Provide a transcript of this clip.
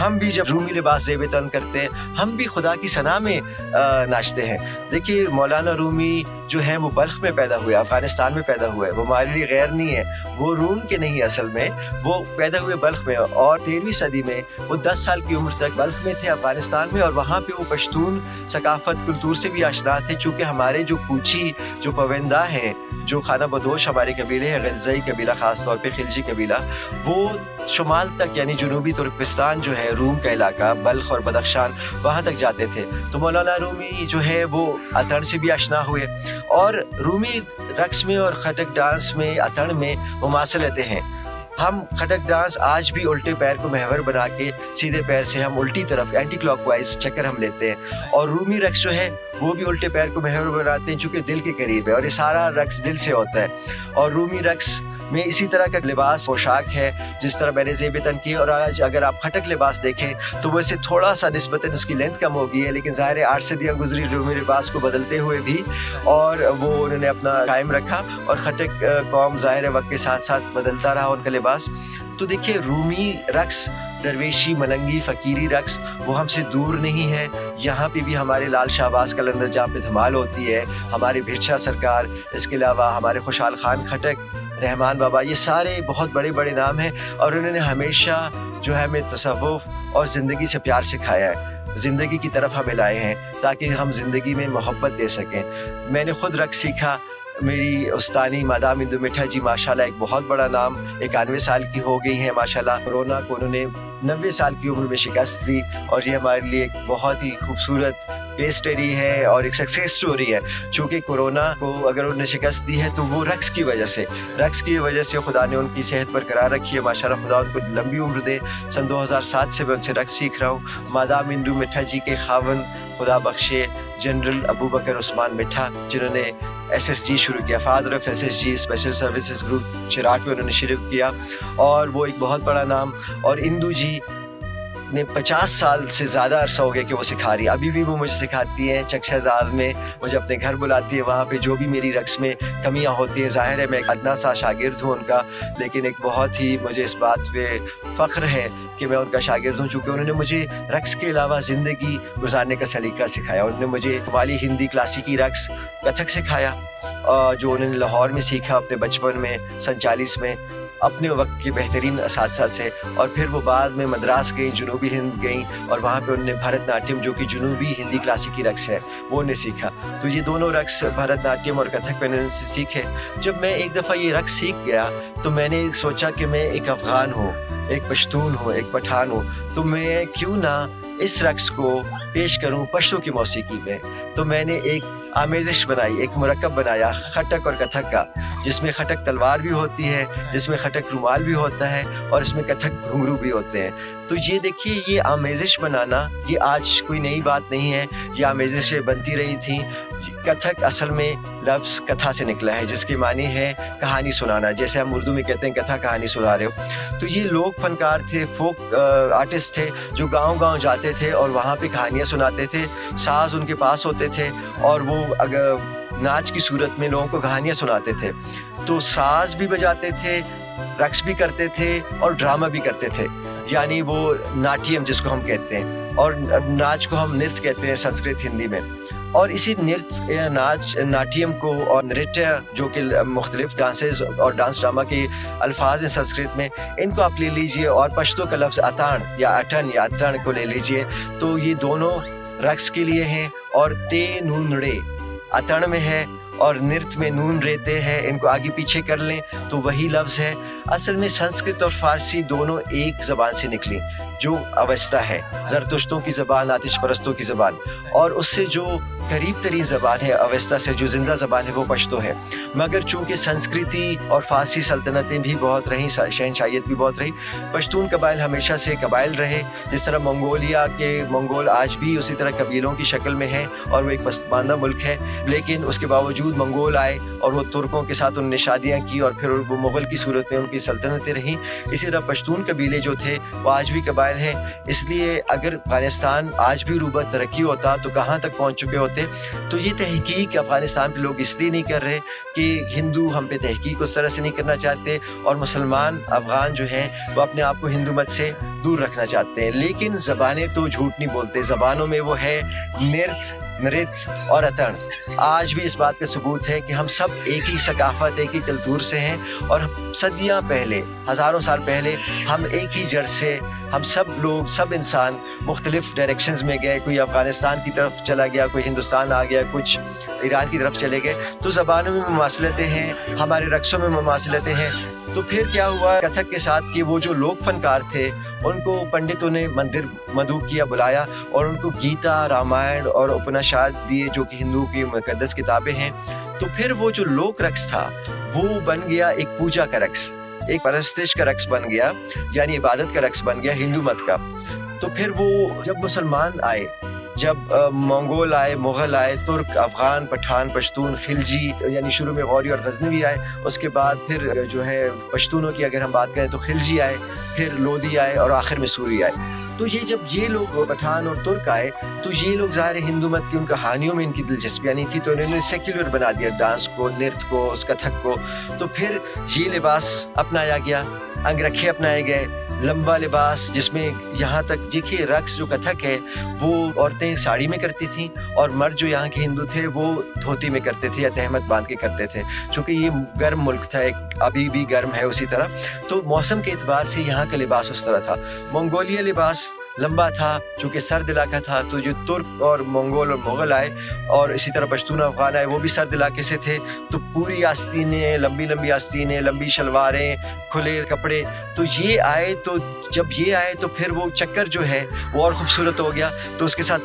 ہم بھی جب رومی لباس زیب تن کرتے ہیں ہم بھی خدا کی ثنا میں ناچتے ہیں. دیکھیے مولانا رومی جو ہے وہ بلخ میں پیدا ہوئے, افغانستان میں پیدا ہوئے, وہ ہمارے لیے غیر نہیں ہے, وہ روم کے نہیں اصل میں, وہ پیدا ہوئے بلخ میں, اور 13ویں صدی میں وہ 10 سال کی عمر تک بلخ میں تھے افغانستان میں, اور وہاں پہ وہ پشتون ثقافت کلتور سے بھی آشنا تھے, چونکہ ہمارے جو کوچی جو پویندہ ہیں, جو خانہ بدوش ہمارے قبیلے ہیں, غلزئی قبیلہ خاص طور پہ خلجی قبیلہ, وہ شمال تک یعنی جنوبی ترکستان جو ہے روم کا علاقہ, بلخ اور بدخشان, وہاں تک جاتے تھے. تو مولانا رومی جو ہے وہ اتن سے بھی آشنا ہوئے, اور رومی رقص میں اور خٹک ڈانس میں اتن میں مماثلتیں ہیں. ہم خٹک ڈانس آج بھی الٹے پیر کو محور بنا کے سیدھے پیر سے ہم الٹی طرف اینٹی کلاک وائز چکر ہم لیتے ہیں, اور رومی رقص جو ہے وہ بھی الٹے پیر کو محور بناتے ہیں چونکہ دل کے قریب ہے, اور یہ سارا رقص دل سے ہوتا ہے. اور رومی رقص میں اسی طرح کا لباس پوشاک ہے جس طرح میں نے زیب تن کی, اور آج اگر آپ خٹک لباس دیکھیں تو وہ سے تھوڑا سا نسبتاً اس کی لینتھ کم ہو گئی ہے, لیکن ظاہر ہے 8 صدیاں گزری رومی لباس کو بدلتے ہوئے بھی, اور وہ انہوں نے اپنا قائم رکھا, اور خٹک قوم ظاہر ہے وقت کے ساتھ ساتھ بدلتا رہا ان کا لباس. تو دیکھیے رومی رقص, درویشی, ملنگی, فقیری رقص وہ ہم سے دور نہیں ہے. یہاں پہ بھی ہمارے لال شہباز قلندر جہاں پہ دھمال ہوتی ہے, ہمارے بھرشا سرکار, اس کے علاوہ ہمارے خوشحال خان کھٹک, رحمان بابا, یہ سارے بہت بڑے بڑے نام ہیں, اور انہوں نے ہمیشہ جو ہے ہمیں تصوف اور زندگی سے پیار سکھایا ہے, زندگی کی طرف ہمیں لائے ہیں تاکہ ہم زندگی میں محبت دے سکیں. میں نے خود رقص سیکھا, میری استانی مادام اندو مٹھا جی ماشاءاللہ ایک بہت بڑا نام, 91 سال کی ہو گئی ہیں ماشاءاللہ. کورونا کو انہوں نے 90 سال کی عمر میں شکست دی, اور یہ ہمارے لیے ایک بہت ہی خوبصورت کیس اسٹڈی ہے اور ایک سکسیس سٹوری ہے. چونکہ کورونا کو اگر انہوں نے شکست دی ہے تو وہ رقص کی وجہ سے خدا نے ان کی صحت برقرار رکھی ہے ماشاءاللہ. خدا ان کو لمبی عمر دے. سن 2007 سے میں ان سے رقص سیکھ رہا ہوں. مادام اندو مٹھا جی کے خاون خدا بخشے جنرل ابو بکر عثمان مٹھا, جنہوں نے SSG شروع کیا, father of SSG special services group Cherat میں انہوں نے شروع کیا, اور وہ ایک بہت بڑا نام. اور اندو جی نے 50 سال سے زیادہ عرصہ ہو گیا کہ وہ سکھا رہی ہے, ابھی بھی وہ مجھے سکھاتی ہیں. چک شہزاد میں مجھے اپنے گھر بلاتی ہے, وہاں پہ جو بھی میری رقص میں کمیاں ہوتی ہیں, ظاہر ہے میں ایک ادنا سا شاگرد ہوں ان کا, لیکن ایک بہت ہی مجھے اس بات پہ فخر ہے کہ میں ان کا شاگرد ہوں, چونکہ انہوں نے مجھے رقص کے علاوہ زندگی گزارنے کا سلیقہ سکھایا. انہوں نے مجھے قوالی, ہندی, کلاسیکی رقص, کتھک سکھایا, جو انہوں نے لاہور میں سیکھا اپنے بچپن میں سن 40 میں اپنے وقت کے بہترین اساتذہ سے, اور پھر وہ بعد میں مدراس گئیں, جنوبی ہند گئیں, اور وہاں پہ انہوں نے بھارت ناٹیم جو کہ جنوبی ہندی کلاسیکی رقص ہے وہ انہیں سیکھا. تو یہ دونوں رقص بھارت ناٹیم اور کتھک میں نے ان سے سیکھے. جب میں ایک دفعہ یہ رقص سیکھ گیا تو میں نے سوچا کہ میں ایک افغان ہوں, ایک پشتون ہوں, ایک پٹھان ہوں, تو میں کیوں نہ اس رقص کو پیش کروں پشتو کی موسیقی میں. تو میں نے ایک آمیزش بنائی, ایک مرکب بنایا خٹک اور کتھک کا, جس میں خٹک تلوار بھی ہوتی ہے, جس میں خٹک رومال بھی ہوتا ہے, اور اس میں کتھک گھنگرو بھی ہوتے ہیں. تو یہ دیکھیے یہ آمیزش بنانا یہ آج کوئی نئی بات نہیں ہے, یہ آمیزشیں بنتی رہی تھیں. کتھک اصل میں لفظ کتھا سے نکلا ہے جس کی معنی ہے کہانی سنانا, جیسے ہم اردو میں کہتے ہیں کتھا کہانی سنا رہے ہو. تو یہ لوگ فنکار تھے, فوک آرٹسٹ تھے, جو گاؤں گاؤں جاتے تھے اور وہاں پہ کہانیاں سناتے تھے. ساز ان کے پاس ہوتے تھے, اور وہ اگر ناچ کی صورت میں لوگوں کو کہانیاں سناتے تھے. تو ساز بھی بجاتے تھے, رقص بھی کرتے تھے, اور ڈرامہ بھی کرتے تھے, یعنی وہ ناٹیم جس کو ہم کہتے ہیں, اور ناچ کو ہم نرت کہتے ہیں سنسکرت ہندی میں. اور اسی نرت ناچ ناٹیم کو اور نرتیہ جو کہ مختلف ڈانسز اور ڈانس ڈرامہ کے الفاظ ہیں سنسکرت میں, ان کو آپ لے لیجئے, اور پشتو کا لفظ اتان یا اٹن یا اتن کو لے لیجئے, تو یہ دونوں رقص کے لیے ہیں. اور تے نون رے اتن میں ہے اور نرت میں نون ریتے ہیں, ان کو آگے پیچھے کر لیں تو وہی لفظ ہے. اصل میں سنسکرت اور فارسی دونوں ایک زبان سے نکلی, جو اوستا ہے, زرتشتوں کی زبان, آتش پرستوں کی زبان, اور اس سے جو قریب ترین زبان ہے اوستا سے, جو زندہ زبان ہے وہ پشتو ہے. مگر چونکہ سنسکرتی اور فارسی سلطنتیں بھی بہت رہیں, شہنشاہیت بھی بہت رہی, پشتون قبائل ہمیشہ سے قبائل رہے. جس طرح منگولیا کے منگول آج بھی اسی طرح قبیلوں کی شکل میں ہیں, اور وہ ایک پسماندہ ملک ہے, لیکن اس کے باوجود منگول آئے اور وہ ترکوں کے ساتھ انہوں نے شادیاں کی, اور پھر وہ مغل کی صورت میں ان کی سلطنتیں رہیں. اسی طرح پشتون قبیلے جو تھے وہ آج بھی قبائل ہیں. اس لیے اگر افغانستان آج بھی روبہ ترقی ہوتا تو کہاں تک پہنچ چکے ہوتے, تھے. تو یہ تحقیق افغانستان پہ لوگ اس لیے نہیں کر رہے کہ ہندو ہم پہ تحقیق اس طرح سے نہیں کرنا چاہتے, اور مسلمان افغان جو ہیں وہ اپنے آپ کو ہندو مت سے دور رکھنا چاہتے ہیں. لیکن زبانیں تو جھوٹ نہیں بولتے, زبانوں میں وہ ہے نرت اور اتن. آج بھی اس بات کا ثبوت ہے کہ ہم سب ایک ہی ثقافت, ایک ہی کلتور سے ہیں, اور صدیاں پہلے, ہزاروں سال پہلے ہم ایک ہی جڑ سے, ہم سب لوگ, سب انسان مختلف ڈائریکشنز میں گئے. کوئی افغانستان کی طرف چلا گیا, کوئی ہندوستان آ گیا, کچھ ایران کی طرف چلے گئے. تو زبانوں میں مماثلتیں ہیں, ہمارے رقصوں میں مماثلتیں ہیں. تو پھر کیا ہوا کتھک کے ساتھ کہ وہ جو لوک فنکار تھے ان کو پنڈتوں نے مندر مدعو کیا, بلایا, اور ان کو گیتا, رامائن اور اپنشاد دیے جو کہ ہندو کی مقدس کتابیں ہیں. تو پھر وہ جو لوک رقص تھا وہ بن گیا ایک پوجا کا رقص, ایک پرستش کا رقص بن گیا, یعنی عبادت کا رقص بن گیا ہندو مت کا. تو پھر وہ جب مسلمان آئے, جب منگول آئے, مغل آئے, ترک, افغان, پٹھان, پشتون, خلجی, یعنی شروع میں غوری اور غزنوی آئے, اس کے بعد پھر جو ہے پشتونوں کی اگر ہم بات کریں تو خلجی آئے, پھر لودھی آئے, اور آخر میں سوری آئے. تو یہ جب یہ لوگ پٹھان اور ترک آئے تو یہ لوگ ظاہر ہندو مت کی ان کہانیوں میں ان کی دلچسپیاں نہیں تھی, تو انہوں نے سیکولر بنا دیا ڈانس کو, نرت کو, اس کتھک کو. تو پھر یہ لباس اپنایا گیا, انگرکھے اپنائے گئے, لمبا لباس جس میں یہاں تک دیکھیے رقص جو کتھک ہے وہ عورتیں ساڑی میں کرتی تھیں, اور مرد جو یہاں کے ہندو تھے وہ دھوتی میں کرتے تھے یا تہمت باندھ کے کرتے تھے, چونکہ یہ گرم ملک تھا, ایک ابھی بھی گرم ہے اسی طرح. تو موسم کے اعتبار سے یہاں کا لباس اس طرح تھا. منگولیا لباس لمبا تھا چونکہ سرد علاقہ تھا, تو جو ترک اور منگول اور مغل آئے, اور اسی طرح پشتون افغان آئے, وہ بھی سرد علاقے سے تھے. تو پوری آستینیں, لمبی لمبی آستینیں, لمبی شلواریں, کھلے کپڑے. تو یہ آئے, تو جب یہ آئے تو پھر وہ چکر جو ہے وہ اور خوبصورت ہو گیا. تو اس کے ساتھ